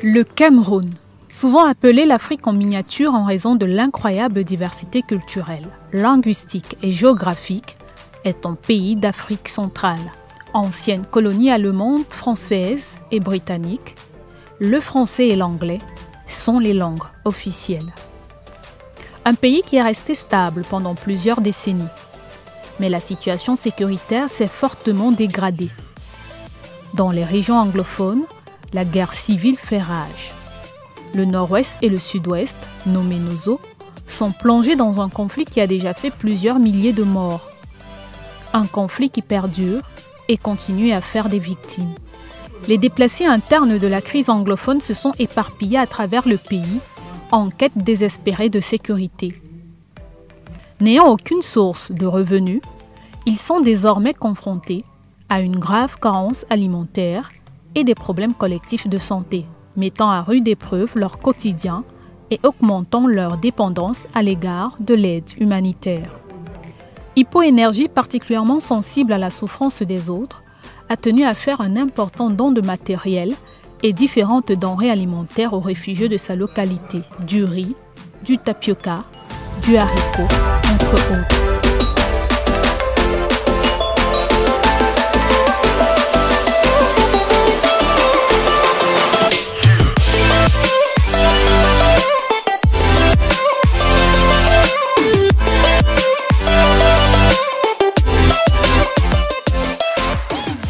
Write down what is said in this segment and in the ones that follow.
Le Cameroun, souvent appelé l'Afrique en miniature en raison de l'incroyable diversité culturelle, linguistique et géographique, est un pays d'Afrique centrale. Ancienne colonie allemande, française et britannique, le français et l'anglais sont les langues officielles. Un pays qui est resté stable pendant plusieurs décennies. Mais la situation sécuritaire s'est fortement dégradée. Dans les régions anglophones, la guerre civile fait rage. Le nord-ouest et le sud-ouest, nommés Nozo, sont plongés dans un conflit qui a déjà fait plusieurs milliers de morts. Un conflit qui perdure et continue à faire des victimes. Les déplacés internes de la crise anglophone se sont éparpillés à travers le pays en quête désespérée de sécurité. N'ayant aucune source de revenus, ils sont désormais confrontés à une grave carence alimentaire et des problèmes collectifs de santé, mettant à rude épreuve leur quotidien et augmentant leur dépendance à l'égard de l'aide humanitaire. Hippo Énergie, particulièrement sensible à la souffrance des autres, a tenu à faire un important don de matériel et différentes denrées alimentaires aux réfugiés de sa localité, du riz, du tapioca, du haricot, entre autres.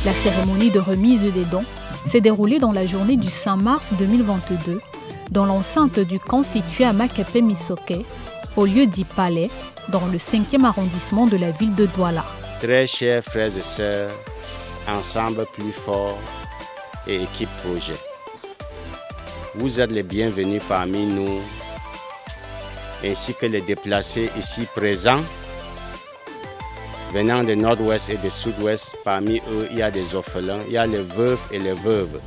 La cérémonie de remise des dons s'est déroulée dans la journée du 5 mars 2022 dans l'enceinte du camp situé à Makepé-Misoké, au lieu dit Palais, dans le 5e arrondissement de la ville de Douala. Très chers frères et sœurs, ensemble plus fort et équipe projet. Vous êtes les bienvenus parmi nous, ainsi que les déplacés ici présents. Venant du nord-ouest et du sud-ouest, parmi eux, il y a des orphelins, il y a les veufs et les veuves,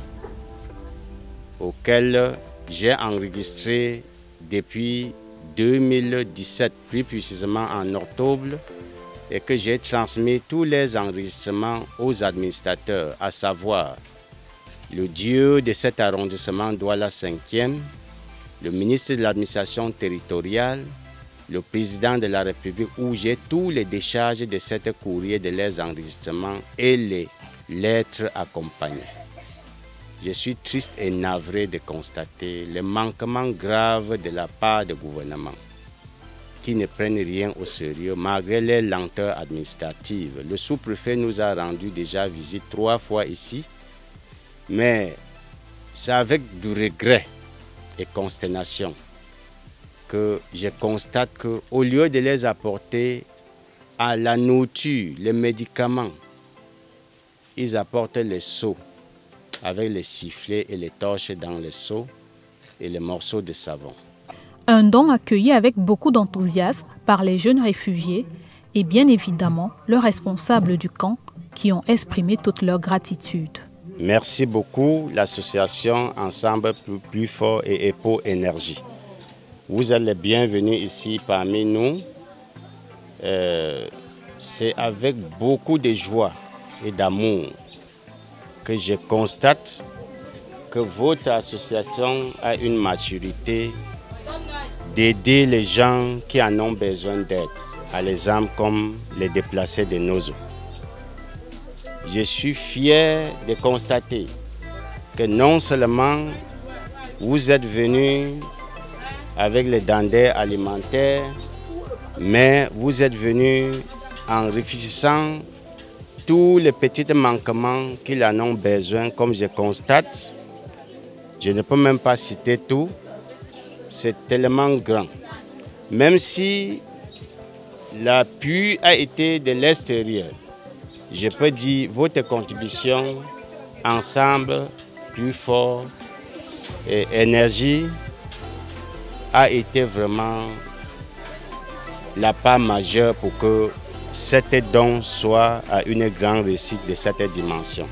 auxquels j'ai enregistré depuis 2017, plus précisément en octobre, et que j'ai transmis tous les enregistrements aux administrateurs, à savoir le dieu de cet arrondissement Douala 5e, le ministre de l'administration territoriale, le président de la République, où j'ai tous les décharges de cette courrier de les enregistrements et les lettres accompagnées. Je suis triste et navré de constater les manquements graves de la part du gouvernement, qui ne prennent rien au sérieux malgré les lenteurs administratives. Le sous-préfet nous a rendu déjà visite 3 fois ici, mais c'est avec du regret et consternation que je constate qu'au lieu de les apporter à la nourriture, les médicaments, ils apportent les seaux avec les sifflets et les torches dans les seaux et les morceaux de savon. Un don accueilli avec beaucoup d'enthousiasme par les jeunes réfugiés et bien évidemment leurs responsables du camp qui ont exprimé toute leur gratitude. Merci beaucoup l'association Ensemble plus fort et Hippo Énergie. Vous êtes les bienvenus ici parmi nous. C'est avec beaucoup de joie et d'amour que je constate que votre association a une maturité d'aider les gens qui en ont besoin d'aide, à l'exemple comme les déplacés de Nozo. Je suis fier de constater que non seulement vous êtes venus avec les denrées alimentaires, mais vous êtes venus en réfléchissant tous les petits manquements qu'ils en ont besoin, comme je constate. Je ne peux même pas citer tout, c'est tellement grand. Même si l'appui a été de l'extérieur, je peux dire votre contribution, ensemble, plus fort et énergie, a été vraiment la part majeure pour que cet don soit à une grande réussite de cette dimension.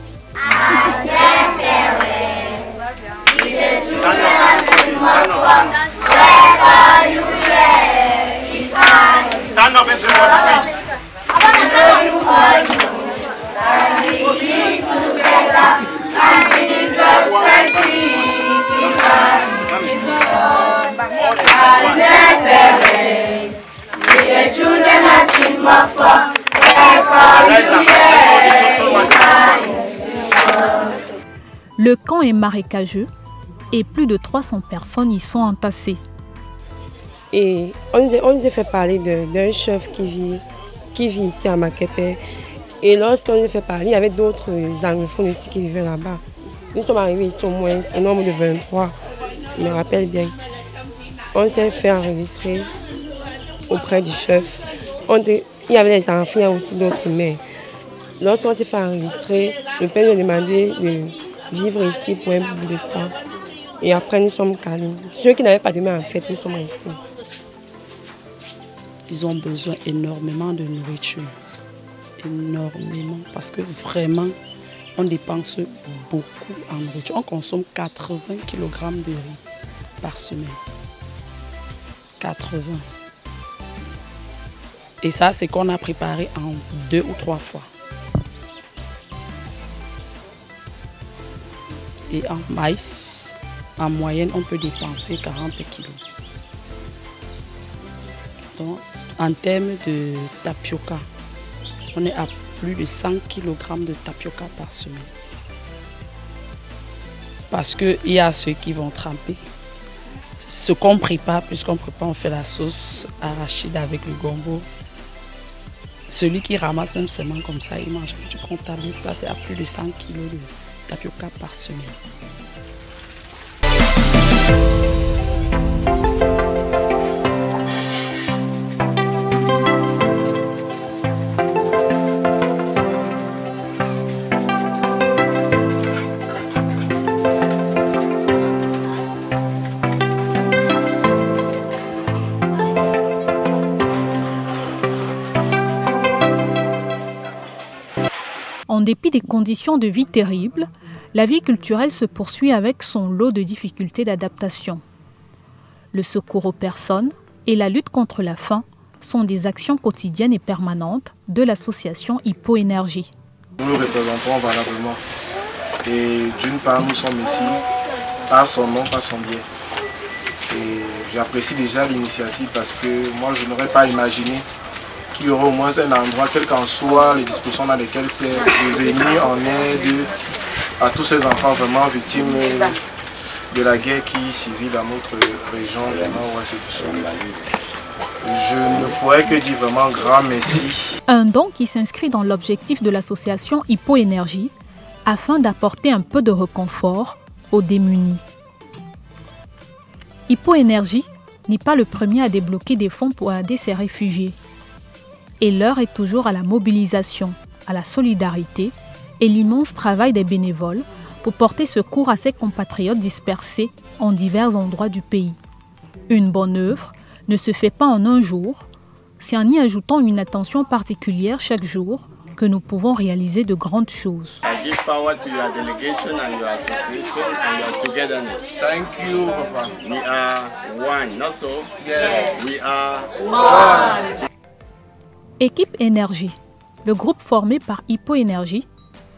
Le camp est marécageux et plus de 300 personnes y sont entassées. Et on nous a fait parler d'un chef qui vit ici à Makepe. Et lorsqu'on nous a fait parler, il y avait d'autres anglophones aussi qui vivaient là-bas. Nous sommes arrivés ici au moins au nombre de 23, je me rappelle bien. On s'est fait enregistrer auprès du chef. Il y avait des enfants, il y a aussi d'autres mères. Lorsqu'on s'est fait enregistrer, le père nous a demandé de vivre ici pour un bout de temps. Et après, nous sommes calés. Ceux qui n'avaient pas de main, en fait, nous sommes restés. Ils ont besoin énormément de nourriture. Énormément. Parce que vraiment, on dépense beaucoup en nourriture. On consomme 80 kg de riz par semaine. 80. Et ça, c'est qu'on a préparé en 2 ou 3 fois. Et en maïs, en moyenne, on peut dépenser 40 kg. Donc, en termes de tapioca, on est à plus de 100 kg de tapioca par semaine. Parce qu'il y a ceux qui vont tremper. Ce qu'on prépare, puisqu'on prépare, on fait la sauce arachide avec le gombo. Celui qui ramasse un seulement comme ça, il mange. Tu comptabilises ça, c'est à plus de 100 kg de tapioca par semaine. En dépit des conditions de vie terribles, la vie culturelle se poursuit avec son lot de difficultés d'adaptation. Le secours aux personnes et la lutte contre la faim sont des actions quotidiennes et permanentes de l'association Hypo-Énergie. Nous le représentons valablement. Et d'une part, nous sommes ici par son nom, par son bien. Et j'apprécie déjà l'initiative parce que moi, je n'aurais pas imaginé qu'il y aurait au moins un endroit, quelles qu'en soient les dispositions dans lesquelles c'est de venir en aide à tous ces enfants vraiment victimes de la guerre qui sévit dans notre région du Nord-Ouest et du Sud. Je ne pourrais que dire vraiment grand merci. Un don qui s'inscrit dans l'objectif de l'association Hypo-Énergie afin d'apporter un peu de réconfort aux démunis. Hypo-Énergie n'est pas le premier à débloquer des fonds pour aider ces réfugiés. Et l'heure est toujours à la mobilisation, à la solidarité et l'immense travail des bénévoles pour porter secours à ses compatriotes dispersés en divers endroits du pays. Une bonne œuvre ne se fait pas en un jour, c'est en y ajoutant une attention particulière chaque jour que nous pouvons réaliser de grandes choses. I give power to your delegation and your association and your togetherness. Thank you, Papa. We are one, not so? Yes. We are one. Équipe Énergie, le groupe formé par Hypo-Énergie,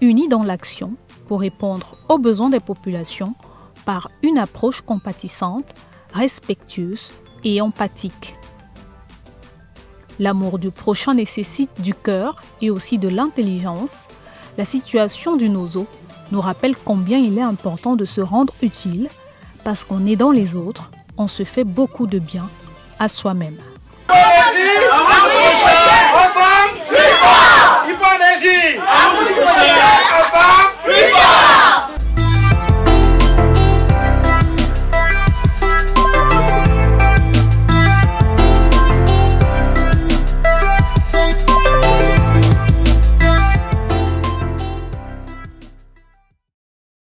uni dans l'action pour répondre aux besoins des populations par une approche compatissante, respectueuse et empathique. L'amour du prochain nécessite du cœur et aussi de l'intelligence. La situation du Nozo nous rappelle combien il est important de se rendre utile parce qu'en aidant les autres, on se fait beaucoup de bien à soi-même.